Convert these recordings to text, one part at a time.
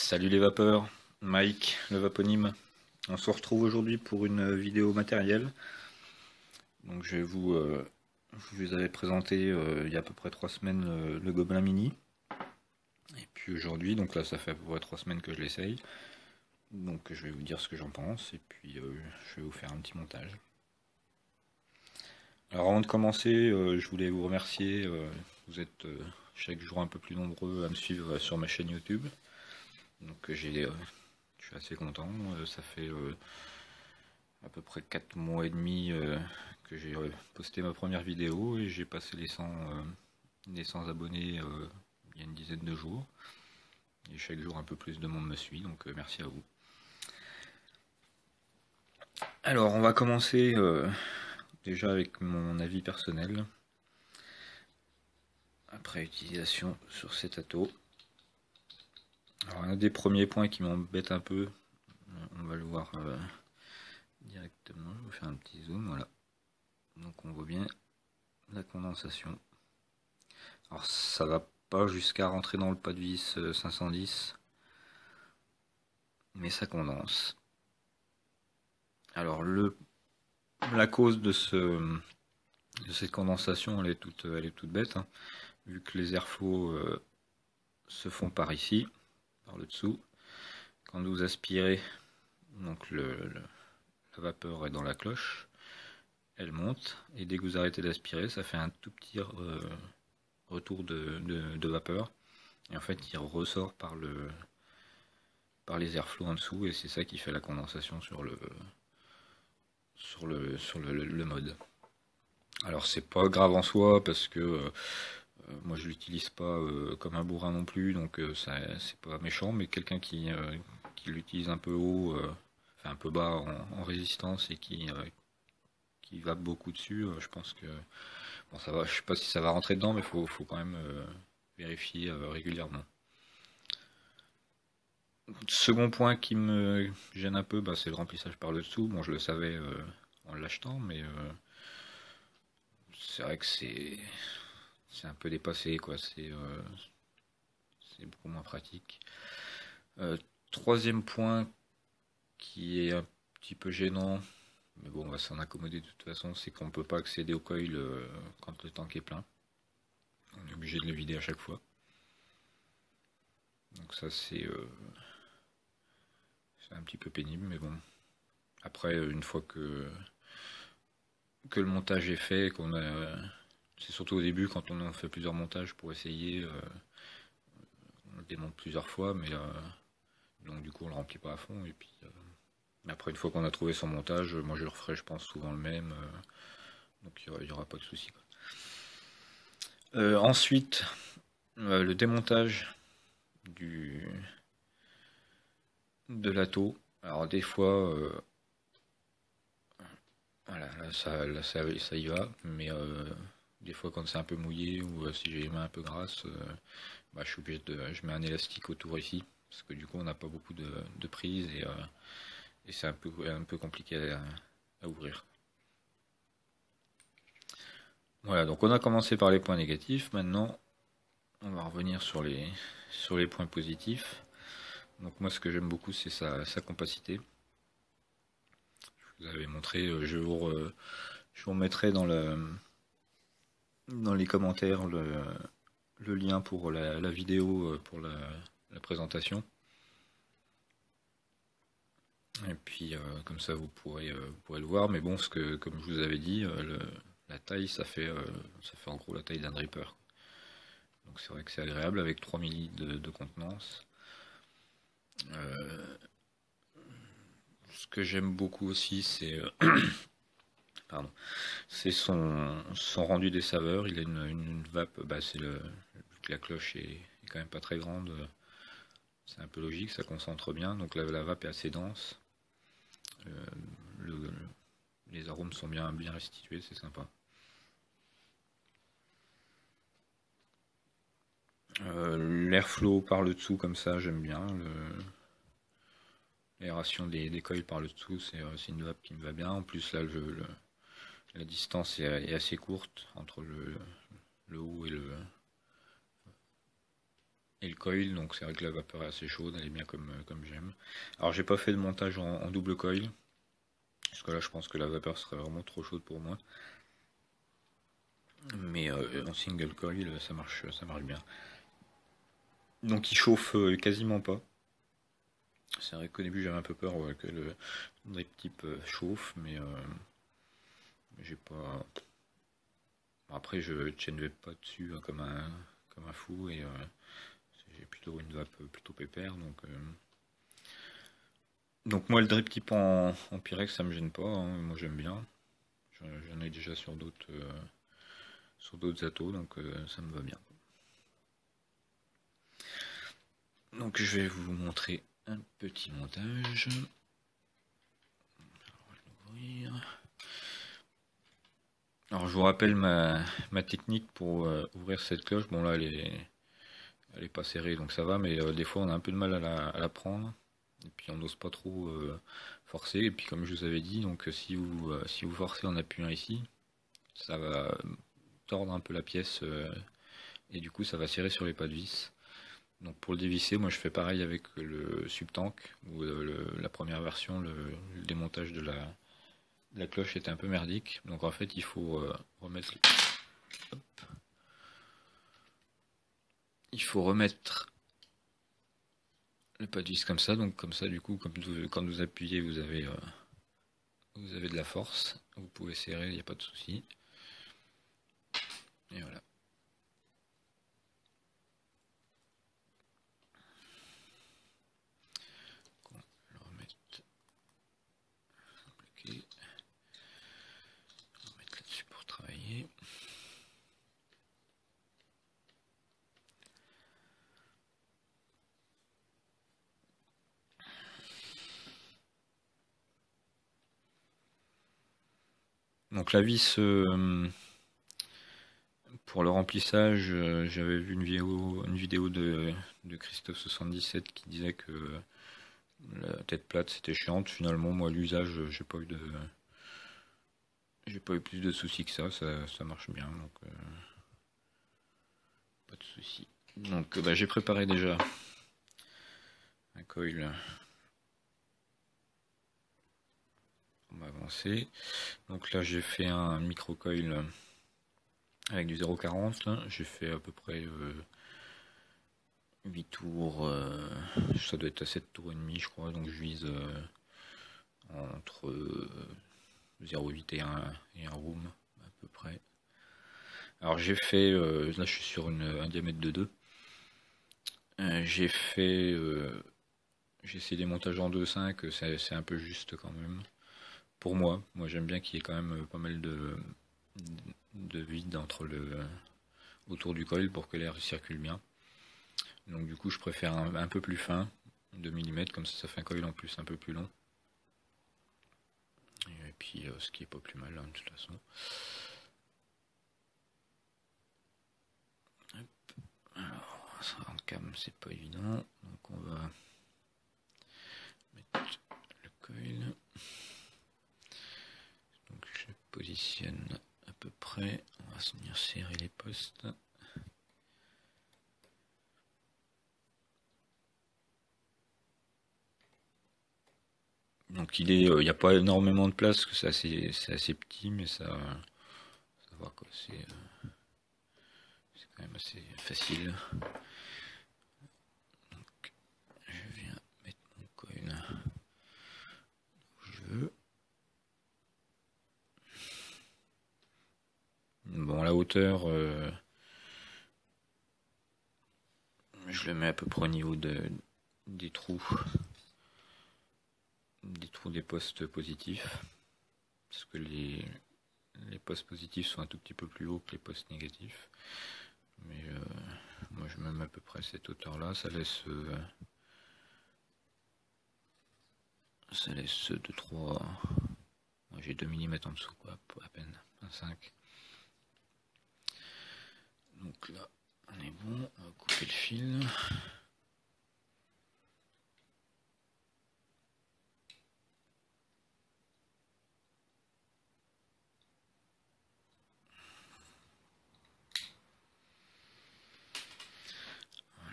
Salut les vapeurs, Mike, le vaponyme. On se retrouve aujourd'hui pour une vidéo matérielle. Donc je vous avais présenté il y a à peu près 3 semaines le Gobelin Mini. Et puis aujourd'hui, donc là ça fait à peu près 3 semaines que je l'essaye. Donc je vais vous dire ce que j'en pense et puis je vais vous faire un petit montage. Alors avant de commencer, je voulais vous remercier. Vous êtes chaque jour un peu plus nombreux à me suivre sur ma chaîne YouTube. Donc je suis assez content. Ça fait à peu près 4 mois et demi que j'ai posté ma première vidéo et j'ai passé les 100 abonnés il y a une dizaine de jours. Et chaque jour un peu plus de monde me suit, donc merci à vous. Alors on va commencer déjà avec mon avis personnel après utilisation sur cet atto. Alors un des premiers points qui m'embête un peu, on va le voir directement, je vais vous faire un petit zoom, voilà. Donc on voit bien la condensation. Alors ça va pas jusqu'à rentrer dans le pas de vis 510, mais ça condense. Alors la cause de cette condensation, elle est toute bête, hein, vu que les airflows se font par ici, par le dessous. Quand vous aspirez, donc la vapeur est dans la cloche, elle monte, et dès que vous arrêtez d'aspirer, ça fait un tout petit retour de vapeur, et en fait il ressort par les airflows en dessous, et c'est ça qui fait la condensation sur le mode. Alors c'est pas grave en soi parce que moi je l'utilise pas comme un bourrin non plus, donc c'est pas méchant, mais quelqu'un qui l'utilise un peu haut, enfin un peu bas en résistance et qui va beaucoup dessus, je pense que bon ça va, je sais pas si ça va rentrer dedans, mais faut quand même vérifier régulièrement. Second point qui me gêne un peu, bah, c'est le remplissage par le dessous. Bon, je le savais en l'achetant, mais c'est vrai que c'est un peu dépassé, quoi. C'est beaucoup moins pratique. Troisième point qui est un petit peu gênant, mais bon, on va s'en accommoder de toute façon, c'est qu'on ne peut pas accéder au coil quand le tank est plein. On est obligé de le vider à chaque fois. Donc ça, c'est un petit peu pénible, mais bon. Après, une fois que le montage est fait, c'est surtout au début quand on en fait plusieurs montages pour essayer, on le démonte plusieurs fois, mais donc du coup on le remplit pas à fond, et puis après une fois qu'on a trouvé son montage, moi je le referai je pense souvent le même, donc il y aura pas de souci. Ensuite, le démontage de l'atto. Alors des fois, voilà, ça y va, mais des fois quand c'est un peu mouillé ou si j'ai les mains un peu grasses, bah, je suis obligé je mets un élastique autour ici, parce que du coup on n'a pas beaucoup de prise et c'est un peu compliqué à ouvrir. Voilà, donc on a commencé par les points négatifs, maintenant on va revenir sur les points positifs. Donc moi ce que j'aime beaucoup c'est sa compacité. Je vous avais montré, je vous remettrai dans les commentaires le lien pour la vidéo pour la présentation. Et puis comme ça vous pourrez le voir. Mais bon, comme je vous avais dit, la taille ça fait en gros la taille d'un dripper. Donc c'est vrai que c'est agréable avec 3 milli de contenance. Ce que j'aime beaucoup aussi c'est pardon, c'est son rendu des saveurs. Il a une vape, bah vu que la cloche est quand même pas très grande, c'est un peu logique, ça concentre bien, donc la vape est assez dense. Euh, le- les arômes sont bien restitués, c'est sympa. L'airflow par le dessous comme ça, j'aime bien. L'aération des coils par le dessous, c'est une vape qui me va bien. En plus là, la distance est assez courte entre le haut et et le coil, donc c'est vrai que la vapeur est assez chaude, elle est bien comme j'aime. Alors j'ai pas fait de montage en double coil, parce que là je pense que la vapeur serait vraiment trop chaude pour moi. Mais en single coil ça marche bien. Donc il chauffe quasiment pas. C'est vrai qu'au début j'avais un peu peur que le drip type chauffe, mais j'ai pas. Après je chain vape pas dessus hein, comme un fou et j'ai plutôt une vape plutôt pépère donc moi le drip type en Pyrex ça me gêne pas, hein, moi j'aime bien. J'en ai déjà sur d'autres atos donc ça me va bien. Donc je vais vous montrer un petit montage. Alors je vous rappelle ma technique pour ouvrir cette cloche. Bon là elle est pas serrée donc ça va, mais des fois on a un peu de mal à la prendre. Et puis on n'ose pas trop forcer. Et puis comme je vous avais dit, donc si vous forcez en appuyant ici, ça va tordre un peu la pièce et du coup ça va serrer sur les pas de vis. Donc pour le dévisser, moi je fais pareil avec le subtank ou la première version, le démontage de la cloche était un peu merdique. Donc en fait il faut remettre le pas de vis comme ça. Donc comme ça du coup quand vous appuyez vous avez de la force. Vous pouvez serrer, il n'y a pas de souci. Et voilà. On va le remettre bloqué. On va mettre là-dessus pour travailler. Donc la vis pour le remplissage, j'avais vu une vidéo de Christophe77 qui disait que la tête plate c'était chiante. Finalement moi l'usage j'ai pas eu plus de soucis que ça marche bien donc pas de soucis. Donc bah, j'ai préparé déjà un coil pour m'avancer. Donc là j'ai fait un micro coil avec du 0,40. J'ai fait à peu près 8 tours, ça doit être à 7 tours et demi je crois, donc je vise entre 0,8 et un room à peu près. Alors j'ai fait, là je suis sur un diamètre de 2. J'ai essayé des montages en 2,5, c'est un peu juste quand même. Pour moi j'aime bien qu'il y ait quand même pas mal de vide autour du coil pour que l'air circule bien. Donc du coup je préfère un peu plus fin, 2 mm, comme ça fait un coil en plus un peu plus long. Et puis ce qui est pas plus mal hein, de toute façon. Hop. Alors ça en cam c'est pas évident, donc on va mettre le coil. Donc je positionne à peu près, on va venir serrer les postes. Donc il n'y a pas énormément de place, parce que c'est assez petit, mais ça va quoi, c'est quand même assez facile. Donc je viens mettre mon coil où je veux. Bon la hauteur, je le mets à peu près au niveau des trous des postes positifs, parce que les postes positifs sont un tout petit peu plus hauts que les postes négatifs, mais moi je me mets à peu près cette hauteur là, ça laisse 2-3, moi j'ai 2 mm en dessous quoi, à peine 1,5. Donc là on est bon, on va couper le fil.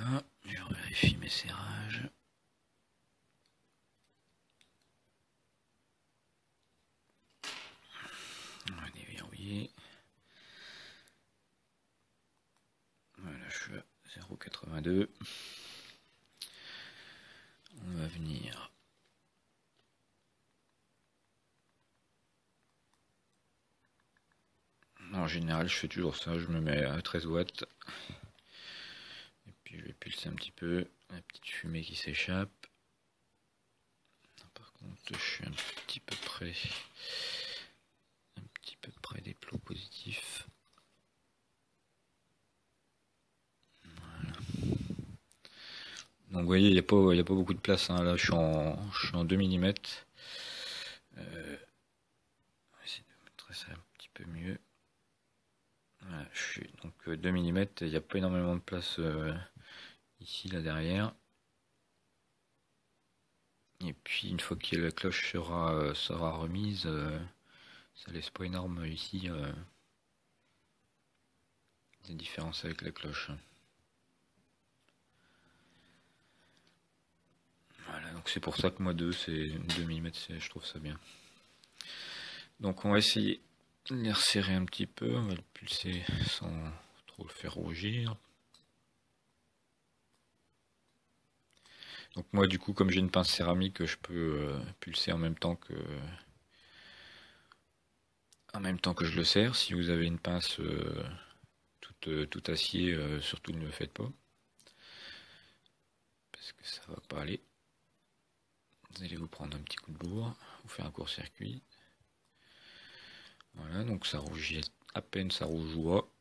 Voilà, 82. On va venir. En général, je fais toujours ça, je me mets à 13 watts. Et puis je vais pulser un petit peu, la petite fumée qui s'échappe. Par contre, je suis un petit peu près des plots positifs. Voilà. Donc vous voyez, il n'y a pas beaucoup de place, hein. Là je suis en 2 mm. On va essayer de mettre ça un petit peu mieux. Voilà, je suis donc 2 mm, il n'y a pas énormément de place ici, là derrière. Et puis une fois que la cloche sera remise, ça laisse pas énorme ici des différences avec la cloche. Voilà, donc c'est pour ça que moi 2 mm, je trouve ça bien. Donc on va essayer de les resserrer un petit peu, on va le pulser sans trop le faire rougir. Donc moi du coup, comme j'ai une pince céramique, je peux pulser en même temps que je le serre. Si vous avez une pince toute acier, surtout ne le faites pas, parce que ça va pas aller. Vous allez vous prendre un petit coup de bourre, vous faire un court-circuit. Voilà, donc ça rougit à peine, ça rougeoie.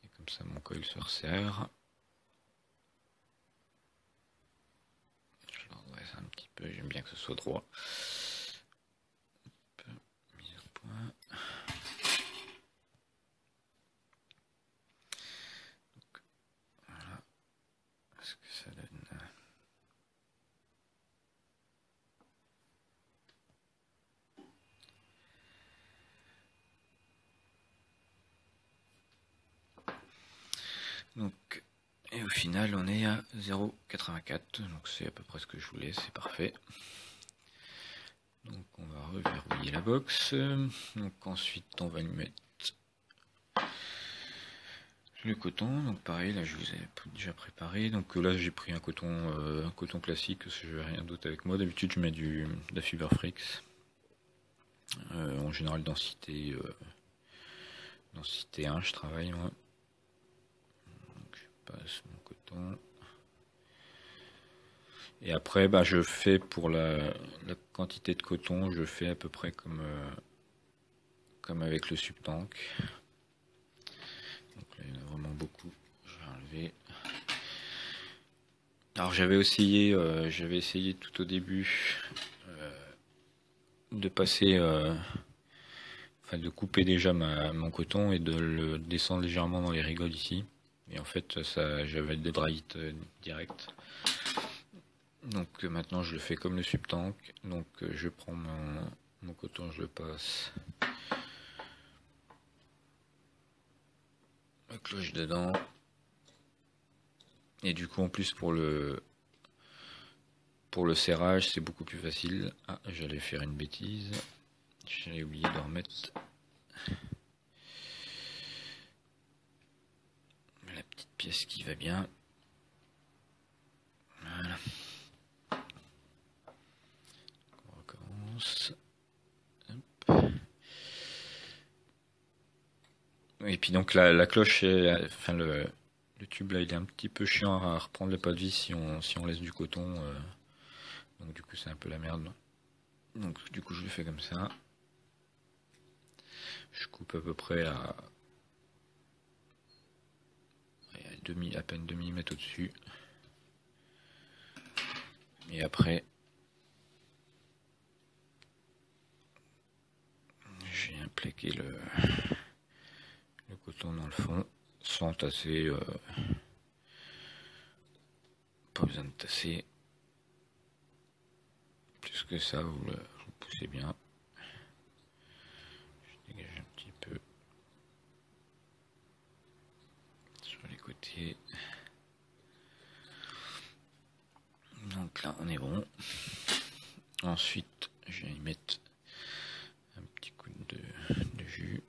Et comme ça mon coil se resserre. Je le redresse un petit peu, j'aime bien que ce soit droit. Mise au point. Donc, voilà ce que ça donne. Donc, et au final, on est à 0,84. Donc, c'est à peu près ce que je voulais, c'est parfait. Donc, on va reverrouiller la box. Donc, ensuite, on va lui mettre le coton. Donc, pareil, là, je vous ai déjà préparé. Donc, là, j'ai pris un coton classique, parce que je n'ai rien d'autre avec moi. D'habitude, je mets de la Fiberfrix. En général, densité 1, je travaille, moi. Passe mon coton. Et après, je fais pour la quantité de coton, je fais à peu près comme avec le subtank. Donc là, il y en a vraiment beaucoup. Je vais enlever. Alors j'avais essayé tout au début de passer, de couper déjà mon coton et de le descendre légèrement dans les rigoles ici. Et en fait, j'avais des dry direct. Donc maintenant je le fais comme le subtank. Donc je prends mon coton, je le passe la cloche dedans. Et du coup en plus pour le serrage c'est beaucoup plus facile. Ah, j'allais faire une bêtise. J'allais oublier de remettre la petite pièce qui va bien. Voilà. On recommence. Hop. Et puis donc la cloche, le tube là il est un petit peu chiant à reprendre le pas de vis si on laisse du coton. Donc du coup c'est un peu la merde. Donc du coup je le fais comme ça. Je coupe à peu près à peine 2 mm au-dessus. Et après, j'ai plaqué le coton dans le fond, sans tasser. Pas besoin de tasser. Plus que ça, vous poussez bien. Je dégage un petit peu sur les côtés. Donc là, on est bon. Ensuite, je vais y mettre un petit coup de jus.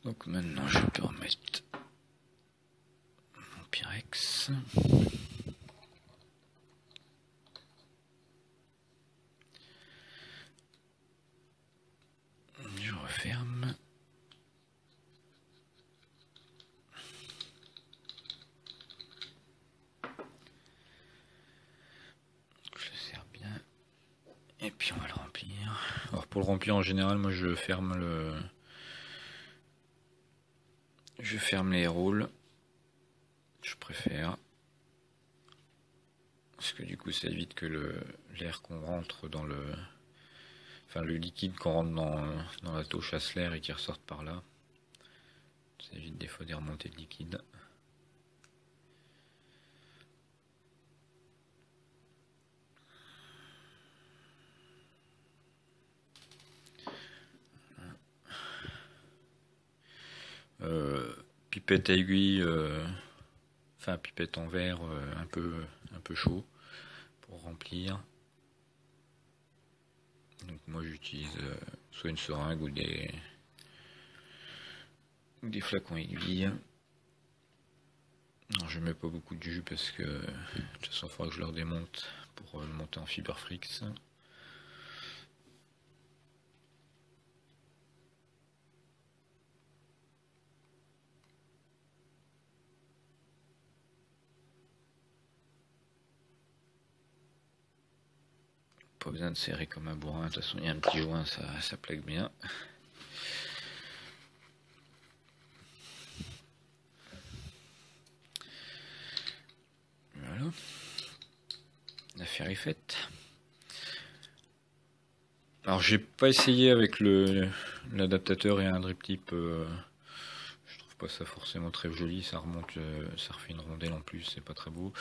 Donc maintenant je peux remettre mon Pyrex. Je referme. Je le serre bien. Et puis on va le remplir. Alors pour le remplir en général, moi je ferme les rôles. Je préfère. Parce que du coup ça évite que l'air qu'on rentre dans le liquide qu'on rentre dans la taux chasse l'air et qui ressorte par là. Ça évite des fois des remontées de liquide. Pipette à aiguille, pipette en verre un peu chaud pour remplir. Donc moi j'utilise soit une seringue ou des flacons aiguilles. Non, je mets pas beaucoup de jus parce que de toute façon il faudra que je leur démonte pour le monter en Fiberfrix. Pas besoin de serrer comme un bourrin, de toute façon il y a un petit joint, ça plaque bien. Voilà, l'affaire est faite. Alors j'ai pas essayé avec l'adaptateur et un drip tip, je trouve pas ça forcément très joli, ça remonte, ça refait une rondelle en plus, c'est pas très beau.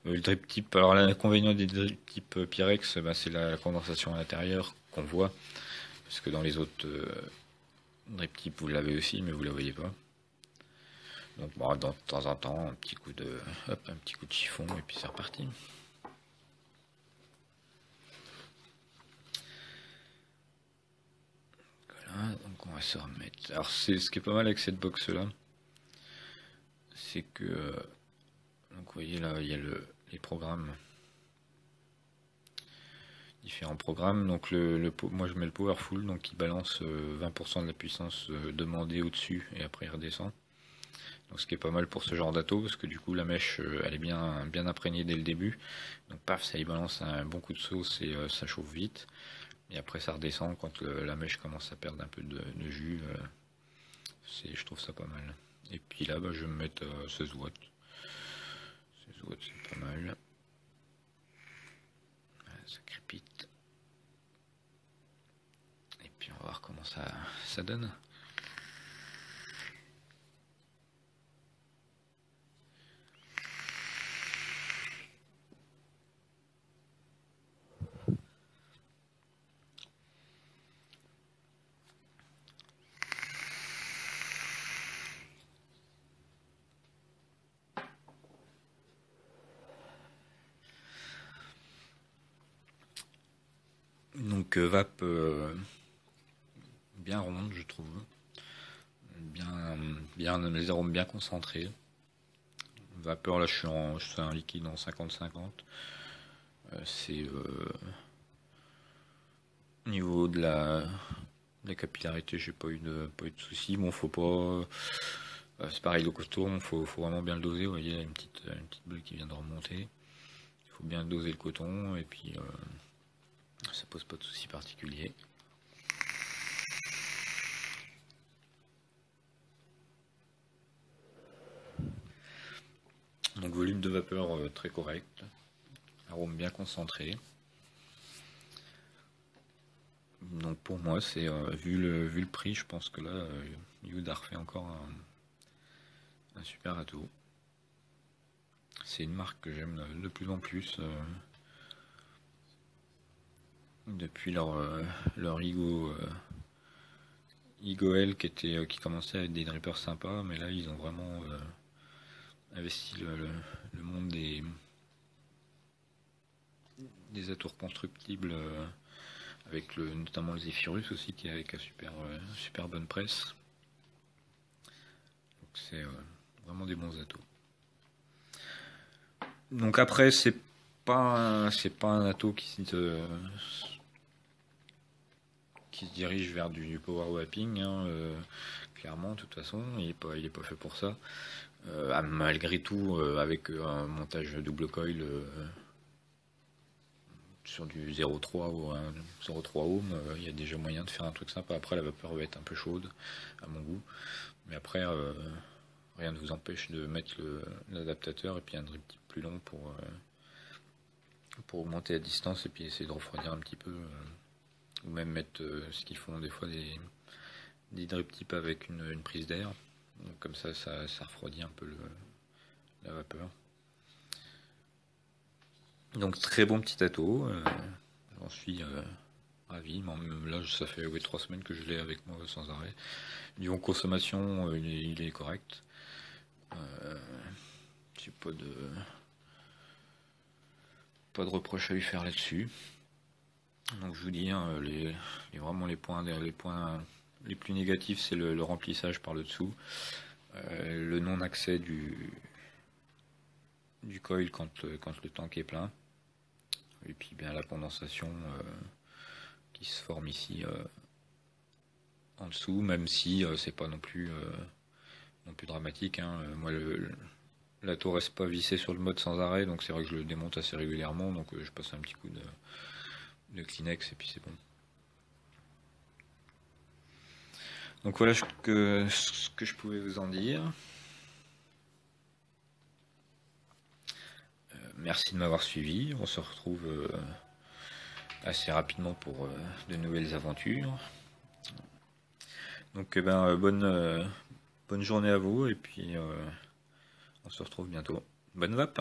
Le drip tip, alors l'inconvénient des drip tip Pyrex, c'est la condensation à l'intérieur qu'on voit, parce que dans les autres drip tip vous l'avez aussi mais vous la voyez pas. Donc bon, de temps en temps un petit coup de chiffon et puis c'est reparti. Voilà, donc on va se remettre. Alors ce qui est pas mal avec cette box là, c'est que donc vous voyez là il y a les programmes, différents programmes. Donc moi je mets le powerful, donc il balance 20% de la puissance demandée au-dessus et après il redescend. Donc ce qui est pas mal pour ce genre d'atto, parce que du coup la mèche elle est bien imprégnée dès le début. Donc paf, ça y balance un bon coup de sauce et ça chauffe vite. Et après ça redescend quand la mèche commence à perdre un peu de jus. Je trouve ça pas mal. Et puis là je vais me mettre 16 watts. 16 watts c'est pas mal. Ça crépite. Et puis on va voir comment ça donne. Donc vape bien ronde je trouve, bien les arômes bien concentrés. Vapeur là je suis un liquide en 50-50. C'est au niveau de la capillarité, j'ai pas eu de soucis. Bon, faut pas, c'est pareil le coton, faut vraiment bien le doser. Vous voyez, il y a une petite bulle qui vient de remonter. Il faut bien doser le coton et puis ça pose pas de soucis particuliers. Donc volume de vapeur très correct, arôme bien concentré. Donc pour moi c'est vu le prix, je pense que là Youd a refait encore un super atout. C'est une marque que j'aime de plus en plus depuis leur Igo L qui commençait à être des drippers sympas, mais là ils ont vraiment investi le monde des atours constructibles avec notamment le Zephyrus aussi qui a super bonne presse. C'est vraiment des bons atos. Donc après, c'est pas un ato qui se dirige vers du power wrapping, hein, clairement, de toute façon, il est pas fait pour ça. Malgré tout, avec un montage double coil sur du 0,3 ou un 0,3 ohm, il y a déjà moyen de faire un truc sympa. Après, la vapeur va être un peu chaude, à mon goût. Mais après, rien ne vous empêche de mettre l'adaptateur et puis un drip plus long pour augmenter la distance et puis essayer de refroidir un petit peu. Ou même mettre ce qu'ils font des fois des drip tips avec une prise d'air. Donc comme ça refroidit un peu la vapeur. Donc très bon petit ato, j'en suis ravi. Là ça fait 3 semaines que je l'ai avec moi sans arrêt. Niveau consommation, il est correct. J'ai pas de reproche à lui faire là-dessus. Donc je vous dis, hein, vraiment les points les plus négatifs, c'est le remplissage par le dessous, le non-accès du coil quand le tank est plein, et puis bien la condensation qui se forme ici en dessous, même si c'est pas non plus dramatique, hein. Moi la tour reste pas vissée sur le mode sans arrêt, donc c'est vrai que je le démonte assez régulièrement, donc je passe un petit coup de Kleenex et puis c'est bon. Donc voilà ce que je pouvais vous en dire. Merci de m'avoir suivi. On se retrouve assez rapidement pour de nouvelles aventures. Donc bonne journée à vous et puis on se retrouve bientôt. Bonne vape!